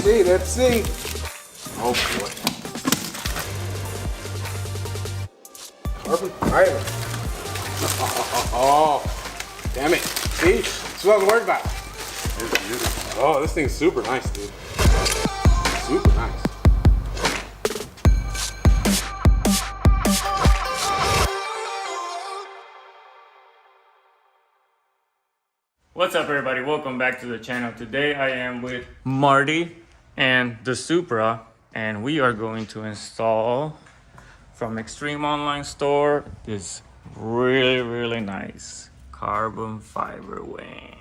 see, let's see. Oh boy. Carbon fiber. Oh, damn it. See? That's what I was worried about. It's beautiful. Oh, this thing's super nice, dude. Super nice. What's up, everybody? Welcome back to the channel. Today I am with Marty and the Supra, and we are going to install from Extreme Online Store this really nice carbon fiber wing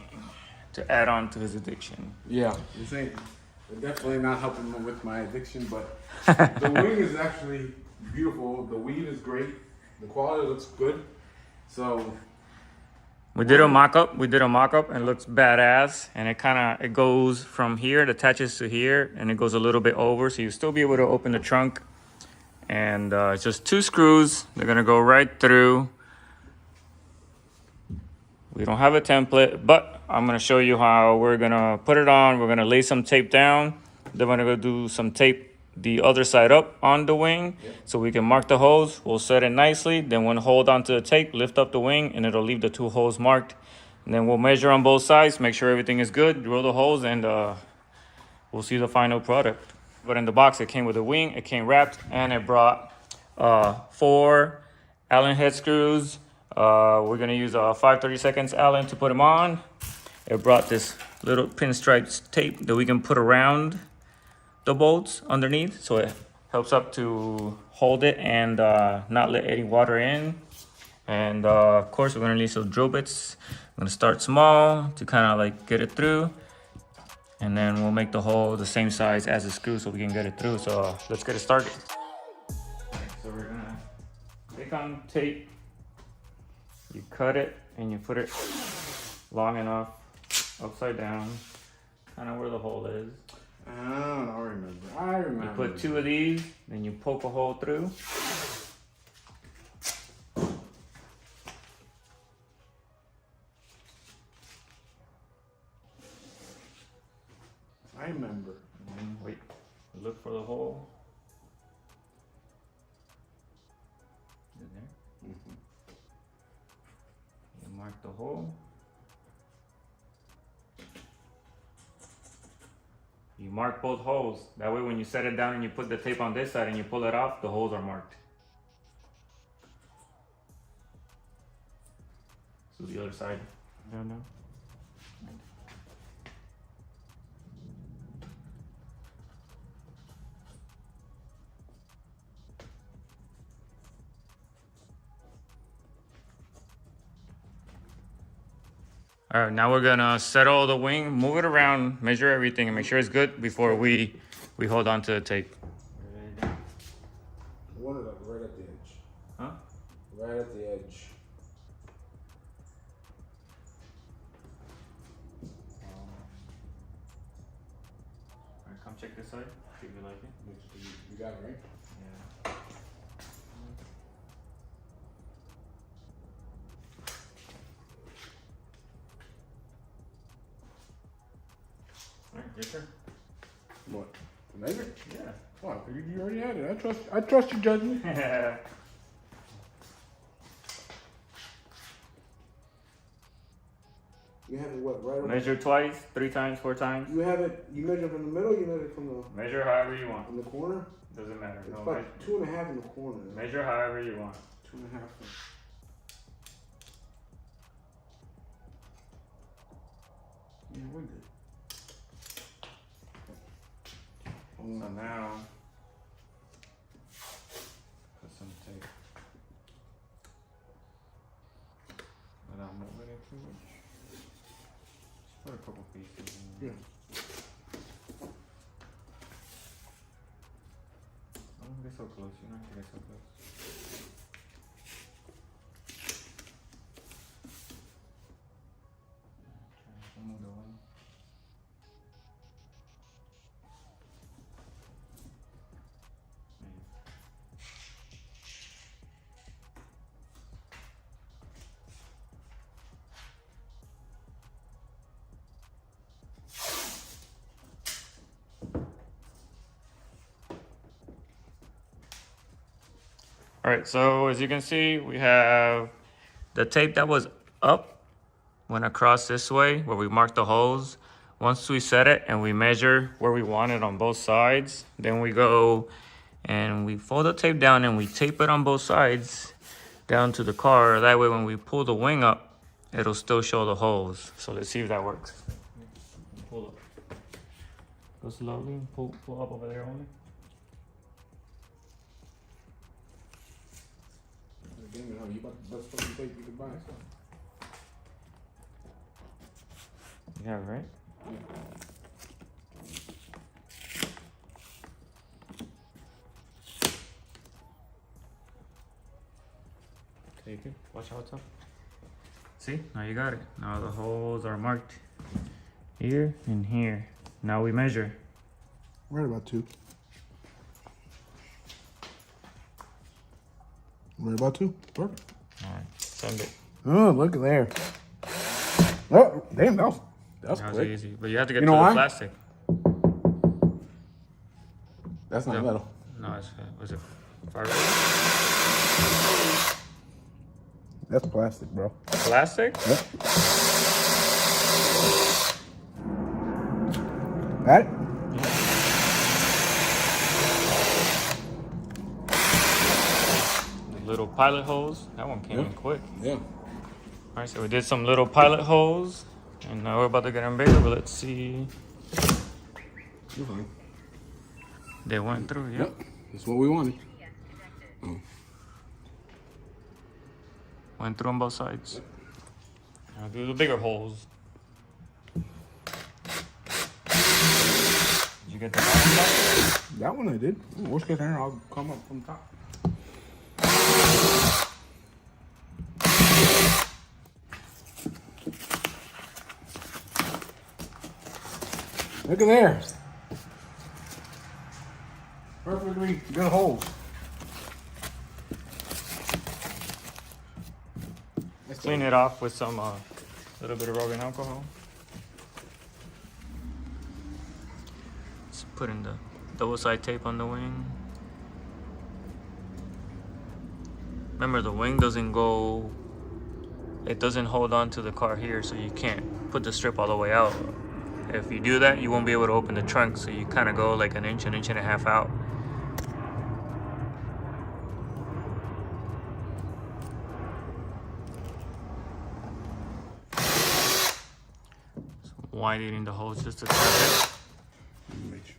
to add on to his addiction. Yeah, this ain't definitely not helping me with my addiction, but the wing is actually beautiful. The weave is great. The quality looks good. So We did a mock-up and it looks badass, and it goes from here, it attaches to here, and it goes a little bit over, so you'll still be able to open the trunk. And it's just 2 screws. They're gonna go right through. We don't have a template, but I'm gonna show you how we're gonna put it on. We're gonna lay some tape down. Then we're gonna go do some tape the other side up on the wing, so we can mark the holes. We'll set it nicely. Then we'll hold onto the tape, lift up the wing, and it'll leave the 2 holes marked. And then we'll measure on both sides, make sure everything is good, drill the holes, and we'll see the final product. But in the box, it came with a wing, it came wrapped, and it brought 4 Allen head screws. We're gonna use a 5/32 Allen to put them on. It brought this little pinstripe tape that we can put around the bolts underneath, so it helps up to hold it and not let any water in. And of course, we're gonna need some drill bits. I'm gonna start small to kind of like get it through, and then we'll make the hole the same size as the screw so we can get it through. So let's get it started. So we're gonna take on tape. You cut it and you put it long enough upside down, kind of where the hole is. I remember. You put 2 of these, then you poke a hole through. I remember. And then wait, look for the hole. In there. Mm-hmm. You mark the hole. You mark both holes. That way when you set it down and you put the tape on this side and you pull it off, the holes are marked. So the other side. No. All right, now we're gonna settle the wing, move it around, measure everything, and make sure it's good before we hold on to the tape. One of them right at the edge. Huh? Right at the edge. All right, come check this side. See if you like it. You got it, right? Yeah. All right, yes, sir. What? The measure? Yeah. Wow, you already had it. I trust your judgment. You have it what, right? Measure twice, 3 times, 4 times. You have it. You measure from the middle. You measure from the Measure however you want. from the corner. Doesn't matter. It's No, about 2.5 in the corner. measure however you want. 2.5. Yeah, we're good. So now, put some tape. Without moving it too much. Just put a couple pieces in. Yeah. Don't get so close. You don't have to get so close. Move the wing. All right, so as you can see, we have the tape that was up, went across this way where we marked the holes. Once we set it and we measure where we want it on both sides, then we go and we fold the tape down and we tape it on both sides down to the car. That way when we pull the wing up, it'll still show the holes. So let's see if that works. Pull up. Go slowly, pull up over there only. You got the best fucking tape you can buy. Yeah, right? Take it. Watch out, top. See? Now you got it. Now the holes are marked here and here. Now we measure. Right about 2. Right about 2. Perfect. All right, send it. Oh, look at there. Oh, damn, that was That was quick. easy, but you have to get You through know the why? plastic. That's not No. metal. No, it's was it fire? That's plastic, bro. Plastic? Yep. That? Little pilot hose. That one came in quick. Yeah. All right, so we did some little pilot holes, and now we're about to get them bigger. But let's see. You're fine. They went through. Yep. Yep. That's what we wanted. Went through on both sides. Now do the bigger holes. Did you get the bottom part? That one I did. Worst case scenario, I'll come up from top. Look at there. Perfectly good holes. Clean it off with some little bit of rubbing alcohol. Let's put in the double side tape on the wing. Remember, the wing doesn't go, it doesn't hold on to the car here, so you can't put the strip all the way out. If you do that, you won't be able to open the trunk, so you kind of go like an inch and a half out. Widening the holes just a tad bit. Make sure.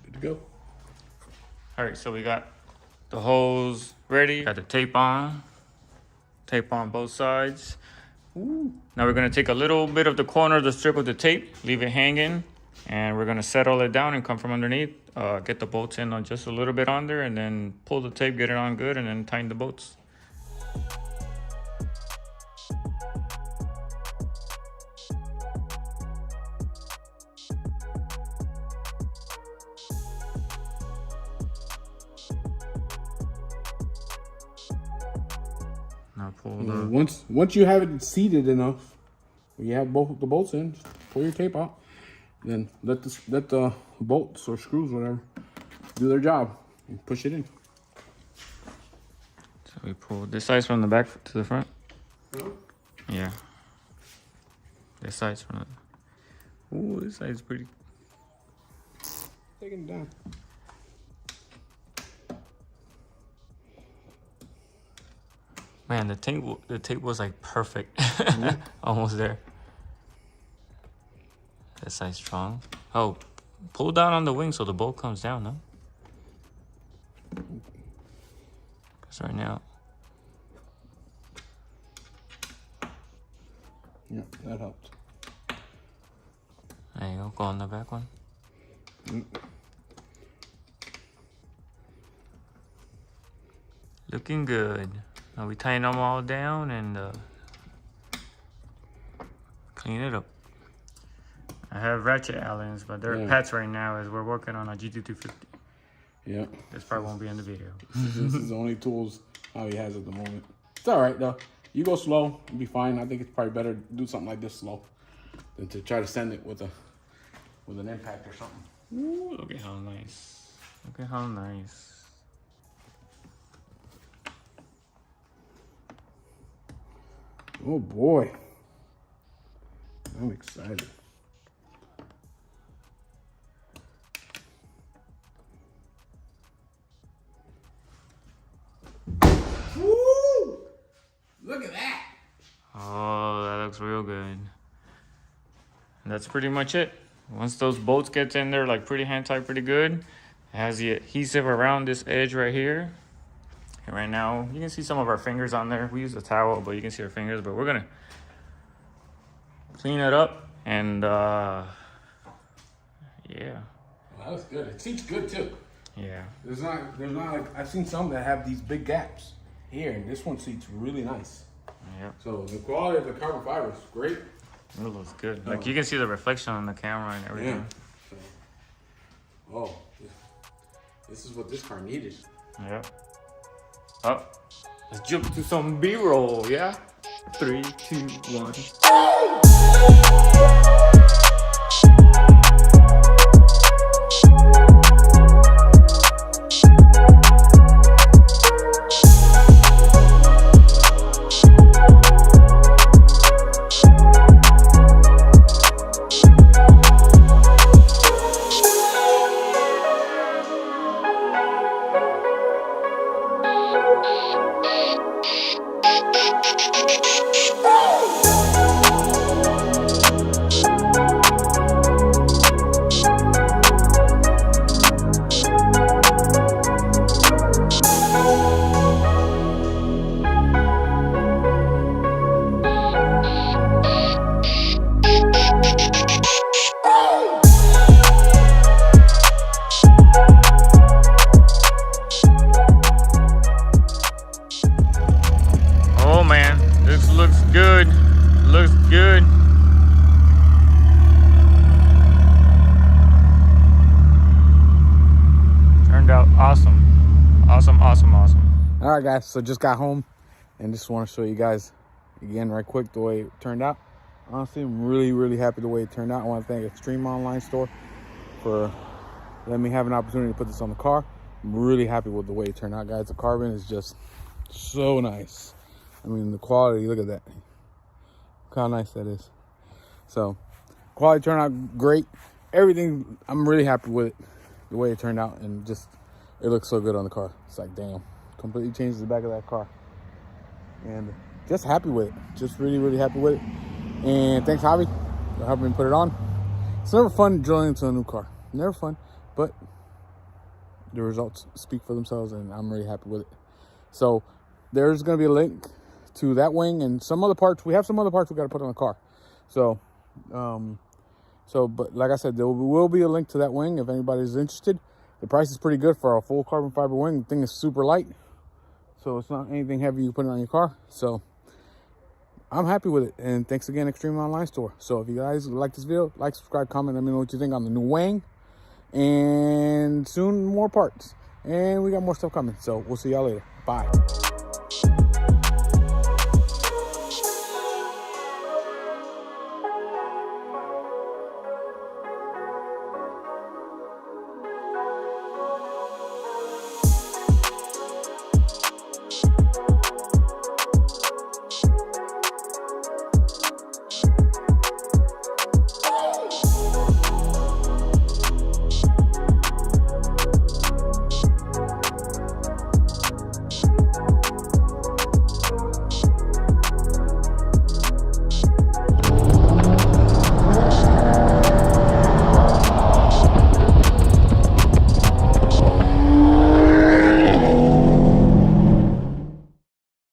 Good to go. All right, so we got the holes ready. Got the tape on both sides. Ooh. Now we're gonna take a little bit of the corner of the strip of the tape, leave it hanging, and we're gonna settle it down and come from underneath. Get the bolts in on just a little bit on there, and then pull the tape, get it on good, and then tighten the bolts. Now pull the Once you have it seated enough, you have both the bolts in, just pull your tape out. Then let the bolts or screws, whatever, do their job and push it in. So we pull this side from the back to the front. Yeah. This side's from the. Ooh, this side's pretty. Taking it down. Man, the tape was like perfect. Almost there. That side's strong. Oh, pull down on the wing so the bolt comes down, no? Because right now. Yeah, that helped. There you go. Go on the back one. Looking good. Now we tighten them all down and clean it up. I have ratchet Allens, but they're pets right now as we're working on a GT250. Yeah. This part won't be in the video. This is the only tools he has at the moment. It's all right though. You go slow, you'll be fine. I think it's probably better to do something like this slow. than to try to send it with an impact or something. Ooh, look at how nice. Look at how nice. Oh boy, I'm excited. Woo! Look at that. Oh, that looks real good. And that's pretty much it. Once those bolts get in there, like pretty hand tight, pretty good. It has the adhesive around this edge right here. And right now, you can see some of our fingers on there. We use a towel, but you can see our fingers. But we're gonna clean it up and yeah. Well, that was good. It seats good too. Yeah. There's not like, I've seen some that have these big gaps here, and this one seats really nice. Yeah. So the quality of the carbon fiber is great. It looks good. Like you can see the reflection on the camera and everything. Yeah. So, oh, this is what this car needed. Yeah. Oh, let's jump to some B-roll, yeah? 3, 2, 1. Looks good. Looks good. Turned out awesome. Awesome, awesome, awesome. All right, guys. So just got home and just want to show you guys again right quick the way it turned out. Honestly, I'm really happy the way it turned out. I want to thank Extreme Online Store for letting me have an opportunity to put this on the car. I'm really happy with the way it turned out, guys. The carbon is just so nice. I mean, the quality, look at that. Look how nice that is. So, quality turned out great. Everything, I'm really happy with it, the way it turned out, and just, it looks so good on the car. It's like, damn, completely changes the back of that car. And just happy with it. Just really happy with it. And thanks, Javi, for helping me put it on. It's never fun drilling into a new car. Never fun, but the results speak for themselves, and I'm really happy with it. So, there's going to be a link to that wing and some other parts. We have some other parts we got to put on the car. So, but like I said, there will be a link to that wing if anybody's interested. The price is pretty good for a full carbon fiber wing. The thing is super light, so it's not anything heavy you put it on your car. So, I'm happy with it. And thanks again, Extreme Online Store. So, if you guys like this video, like, subscribe, comment, let me know what you think on the new wing. And soon, more parts. And we got more stuff coming. So, we'll see y'all later. Bye.